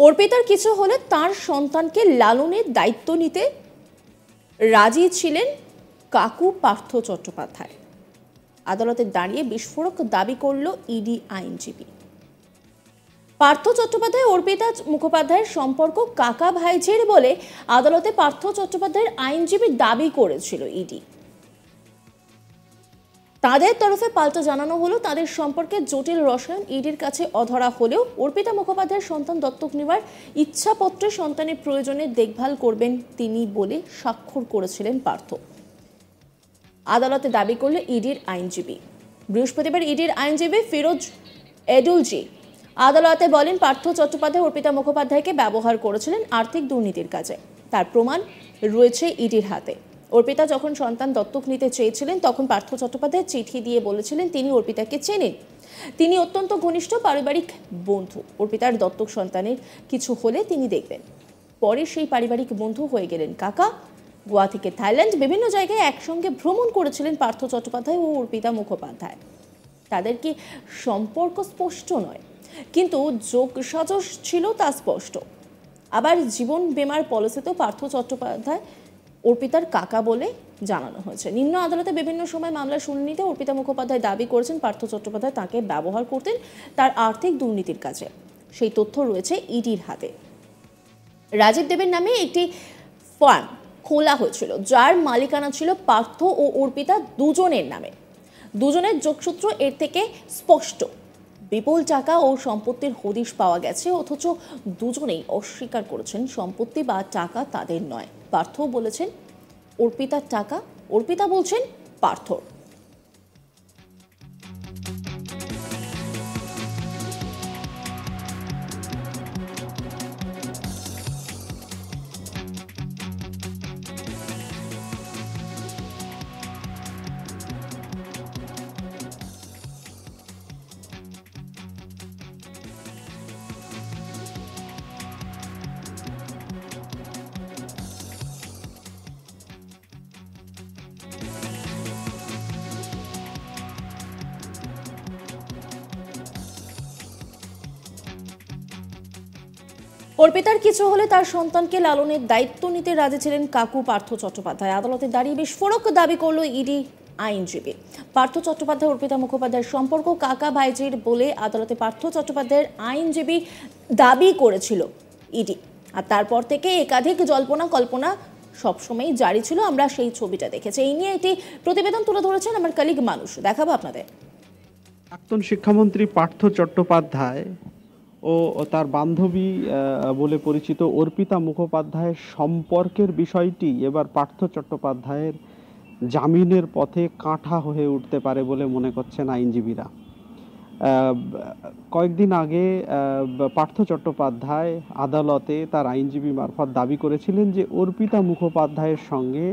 অর্পিতার কিছু হলে তার সন্তানকে লালনের দায়িত্ব নিতে রাজি ছিলেন কাকু পার্থ চট্টোপাধ্যায়। আদালতে দাঁড়িয়ে বিস্ফোরক দাবি করল ইডি আইনজীবী। পার্থ চট্টোপাধ্যায় অর্পিতা মুখোপাধ্যায়ের সম্পর্ক কাকা ভাইঝের বলে আদালতে পার্থ চট্টোপাধ্যায়ের আইনজীবী দাবি করেছিল ইডি। তাদের তরফে পাল্টা জানানো হলো তাদের সম্পর্কে জটিল রসায়ন ইডির কাছে অধরা হলেও অর্পিতা মুখোপাধ্যায়ের সন্তান দত্তক নেওয়ার ইচ্ছাপত্রে সন্তানের প্রয়োজনে দেখভাল করবেন তিনি বলে স্বাক্ষর করেছিলেন পার্থ। আদালতে দাবি করল ইডির আইনজীবী। বৃহস্পতিবার ইডির আইনজীবী ফিরোজ এডুলজি আদালতে বলেন পার্থ চট্টোপাধ্যায় অর্পিতা মুখোপাধ্যায়কে ব্যবহার করেছিলেন আর্থিক দুর্নীতির কাজে। তার প্রমাণ রয়েছে ইডির হাতে। অর্পিতা যখন সন্তান দত্তক নিতে চেয়েছিলেন তখন পার্থ চট্টোপাধ্যায় চিঠি দিয়ে বলেছিলেন তিনি অর্পিতাকে চেনেন, তিনি অত্যন্ত ঘনিষ্ঠ পারিবারিক বন্ধু, অর্পিতার দত্তক সন্তানের কিছু হলে তিনি দেখবেন। পরে সেই পারিবারিক বন্ধু হয়ে গেলেন কাকা। গোয়া থেকে থাইল্যান্ড বিভিন্ন জায়গায় একসঙ্গে ভ্রমণ করেছিলেন পার্থ চট্টোপাধ্যায় ও অর্পিতা মুখোপাধ্যায়। তাদের কি সম্পর্ক স্পষ্ট নয়, কিন্তু যোগসাজশ ছিল তা স্পষ্ট। আবার জীবন বীমার পলিসিতেও পার্থ চট্টোপাধ্যায় অর্পিতার কাকা বলে জানানো হয়েছে। নিম্ন আদালতে বিভিন্ন সময় মামলার শুনানিতে অর্পিতা মুখোপাধ্যায় দাবি করেছেন পার্থ চট্টোপাধ্যায় তাকে ব্যবহার করতেন তার আর্থিক দুর্নীতির কাজে। সেই তথ্য রয়েছে ইডির হাতে। রাজীব দেবের নামে একটি ফার্ম খোলা হয়েছিল যার মালিকানা ছিল পার্থ ও অর্পিতা দুজনের নামে। দুজনের যোগসূত্র এর থেকে স্পষ্ট। বিপুল টাকা ও সম্পত্তির হদিশ পাওয়া গেছে, অথচ দুজনেই অস্বীকার করেছেন সম্পত্তি বা টাকা তাদের নয়। পার্থ বলেছেন অর্পিতার টাকা, অর্পিতা বলছেন পার্থর। অর্পিতার কিছু হলে তার সন্তানকে লালনের দায়িত্ব নিতে রাজি ছিলেন কাকু পার্থ চট্টোপাধ্যায়। আদালতে দাঁড়িয়ে বিস্ফোরক দাবি করল ইডি আইনজীবী। পার্থ চট্টোপাধ্যায় অর্পিতা মুখোপাধ্যায়ের সম্পর্ক কাকা ভাইজির বলে আদালতে পার্থ চট্টোপাধ্যায়ের আইনজীবী দাবি করেছিল ইডি। আর তারপর থেকে একাধিক জল্পনা কল্পনা সবসময় জারি ছিল। আমরা সেই ছবিটা দেখেছি। এই নিয়ে একটি প্রতিবেদন তুলে ধরেছেন আমার কলিগ মানুষ, দেখাবো আপনাদের। প্রাক্তন শিক্ষামন্ত্রী পার্থ চট্টোপাধ্যায় ও তার বান্ধবী বলে পরিচিত অর্পিতা মুখোপাধ্যায়ের সম্পর্কের বিষয়টি এবার পার্থ চট্টোপাধ্যায়ের জামিনের পথে কাঁটা হয়ে উঠতে পারে বলে মনে করছেন আইনজীবীরা। কয়েকদিন আগে পার্থ চট্টোপাধ্যায় আদালতে তার আইনজীবী মারফত দাবি করেছিলেন যে অর্পিতা মুখোপাধ্যায়ের সঙ্গে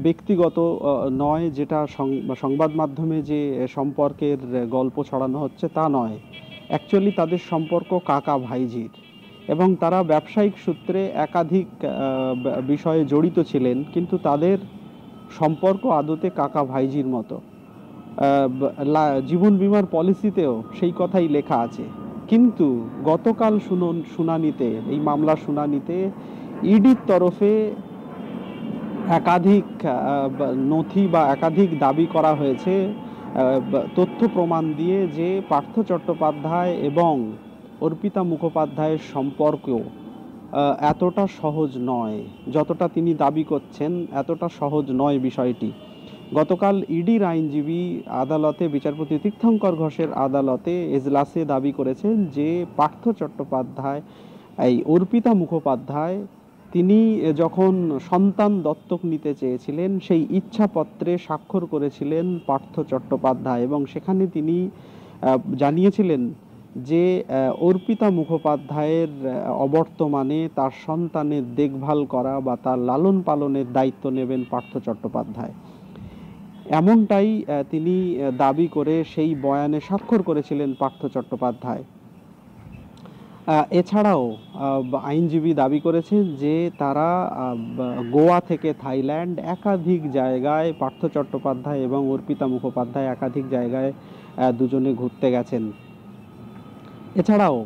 ব্যক্তিগত নয়, যেটা সংবাদ মাধ্যমে যে সম্পর্কের গল্প ছড়ানো হচ্ছে তা নয়, অ্যাকচুয়ালি তাদের সম্পর্ক কাকা ভাইজির এবং তারা ব্যবসায়িক সূত্রে একাধিক বিষয়ে জড়িত ছিলেন, কিন্তু তাদের সম্পর্ক আদতে কাকা ভাইজির মতো। জীবন বীমার পলিসিতেও সেই কথাই লেখা আছে। কিন্তু গতকাল শুনানিতে, এই মামলার শুনানিতে ইডির তরফে একাধিক নথি বা একাধিক দাবি করা হয়েছে তথ্য প্রমাণ দিয়ে যে পার্থ চট্টোপাধ্যায় এবং অর্পিতা মুখোপাধ্যায়ের সম্পর্ক এতটা সহজ নয়, যতটা তিনি দাবি করছেন এতটা সহজ নয় বিষয়টি। গতকাল ইডির আইনজীবী আদালতে, বিচারপতি তীর্থঙ্কর ঘোষের আদালতে এজলাসে দাবি করেছেন যে পার্থ চট্টোপাধ্যায়, এই অর্পিতা মুখোপাধ্যায়, তিনি যখন সন্তান দত্তক নিতে চেয়েছিলেন সেই ইচ্ছাপত্রে স্বাক্ষর করেছিলেন পার্থ চট্টোপাধ্যায় এবং সেখানে তিনি জানিয়েছিলেন যে অর্পিতা মুখোপাধ্যায়ের অবর্তমানে তার সন্তানের দেখভাল করা বা তার লালন পালনের দায়িত্ব নেবেন পার্থ চট্টোপাধ্যায়। এমনটাই তিনি দাবি করে সেই বয়ানে স্বাক্ষর করেছিলেন পার্থ চট্টোপাধ্যায়। এছাড়াও আইনজীবী দাবি করেছেন যে তারা গোয়া থেকে থাইল্যান্ড একাধিক জায়গায়, পার্থ চট্টোপাধ্যায় এবং অর্পিতা মুখোপাধ্যায় একাধিক জায়গায় দুজনে ঘুরতে গেছেন। এছাড়াও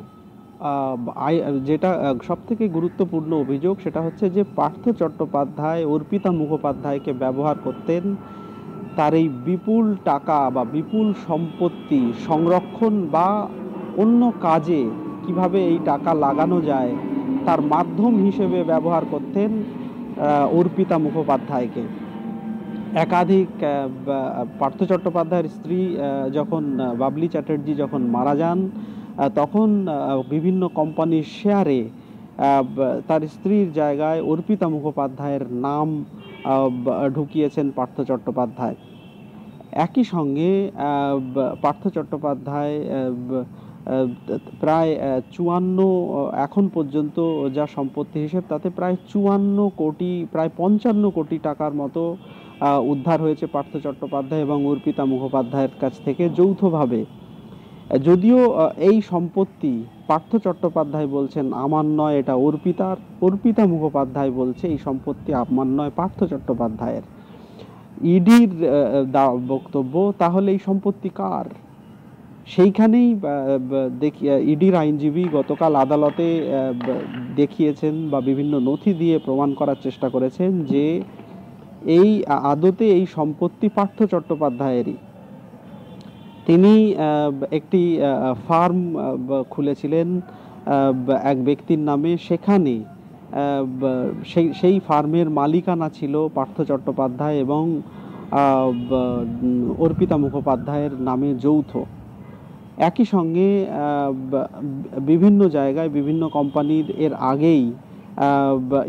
যেটা সব থেকে গুরুত্বপূর্ণ অভিযোগ সেটা হচ্ছে যে পার্থ চট্টোপাধ্যায় অর্পিতা মুখোপাধ্যায়কে ব্যবহার করতেন তার এই বিপুল টাকা বা বিপুল সম্পত্তি সংরক্ষণ বা অন্য কাজে কিভাবে এই টাকা লাগানো যায় তার মাধ্যম হিসেবে ব্যবহার করতেন অর্পিতা মুখোপাধ্যায়কে। একাধিক পার্থ চট্টোপাধ্যায়ের স্ত্রী যখন বাবলি চ্যাটার্জি যখন মারা যান তখন বিভিন্ন কোম্পানির শেয়ারে তার স্ত্রীর জায়গায় অর্পিতা মুখোপাধ্যায়ের নাম ঢুকিয়েছেন পার্থ চট্টোপাধ্যায়। একই সঙ্গে পার্থ চট্টোপাধ্যায় প্রায় 54 এখন পর্যন্ত যা সম্পত্তি হিসেব তাতে প্রায় 54 কোটি প্রায় 55 কোটি টাকার মতো উদ্ধার হয়েছে পার্থ চট্টোপাধ্যায় এবং অর্পিতা মুখোপাধ্যায়ের কাছ থেকে যৌথভাবে। যদিও এই সম্পত্তি পার্থ চট্টোপাধ্যায় বলছেন আমার নয়, এটা অর্পিতার। অর্পিতা মুখোপাধ্যায় বলছে এই সম্পত্তি আমার নয়, পার্থ চট্টোপাধ্যায়ের। ইডির বক্তব্য তাহলে এই সম্পত্তি কার? সেইখানেই ইডির আইনজীবী গতকাল আদালতে দেখিয়েছেন বা বিভিন্ন নথি দিয়ে প্রমাণ করার চেষ্টা করেছেন যে এই আদতে এই সম্পত্তি পার্থ চট্টোপাধ্যায়েরই। তিনি একটি ফার্ম খুলেছিলেন এক ব্যক্তির নামে, সেখানে সেই ফার্মের মালিকানা ছিল পার্থ চট্টোপাধ্যায় এবং অর্পিতা মুখোপাধ্যায়ের নামে যৌথ। একই সঙ্গে বিভিন্ন জায়গায় বিভিন্ন কোম্পানির এর আগেই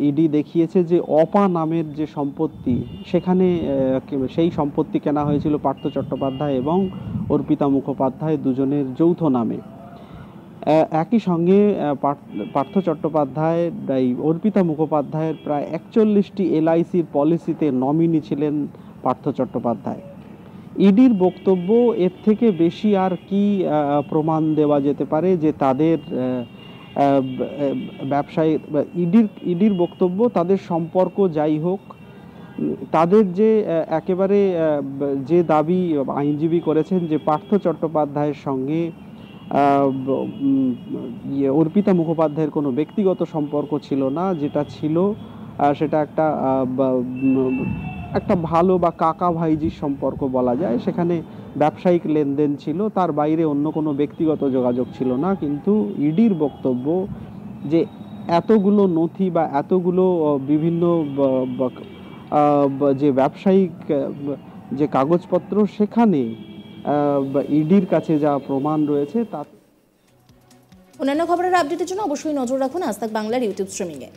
ইডি দেখিয়েছে যে অপা নামের যে সম্পত্তি সেখানে সেই সম্পত্তি কেনা হয়েছিল পার্থ চট্টোপাধ্যায় এবং অর্পিতা মুখোপাধ্যায় দুজনের যৌথ নামে। একই সঙ্গে পার্থ চট্টোপাধ্যায় অর্পিতা মুখোপাধ্যায়ের প্রায় 41টি এলআইসির পলিসিতে নমিনি ছিলেন পার্থ চট্টোপাধ্যায়। ইডির বক্তব্য এর থেকে বেশি আর কি প্রমাণ দেওয়া যেতে পারে যে তাদের ব্যবসায়ী ইডির বক্তব্য তাদের সম্পর্ক যাই হোক, তাদের যে একেবারে যে দাবি আইনজীবী করেছেন যে পার্থ চট্টোপাধ্যায়ের সঙ্গে অর্পিতা মুখোপাধ্যায়ের কোনো ব্যক্তিগত সম্পর্ক ছিল না, যেটা ছিল সেটা একটা ভালো বা কাকা ভাইজির সম্পর্ক বলা যায়। সেখানে ব্যবসায়িক লেনদেন ছিল, তার বাইরে অন্য কোনো ব্যক্তিগত যোগাযোগ ছিল না। কিন্তু ইডির বক্তব্য যে এতগুলো নথি বা এতগুলো বিভিন্ন যে ব্যবসায়িক যে কাগজপত্র সেখানে ইডির কাছে যা প্রমাণ রয়েছে তা। অন্যান্য খবরের আপডেটের জন্য অবশ্যই নজর রাখুন আজ তাক বাংলার ইউটিউব স্ট্রিমিংয়ে।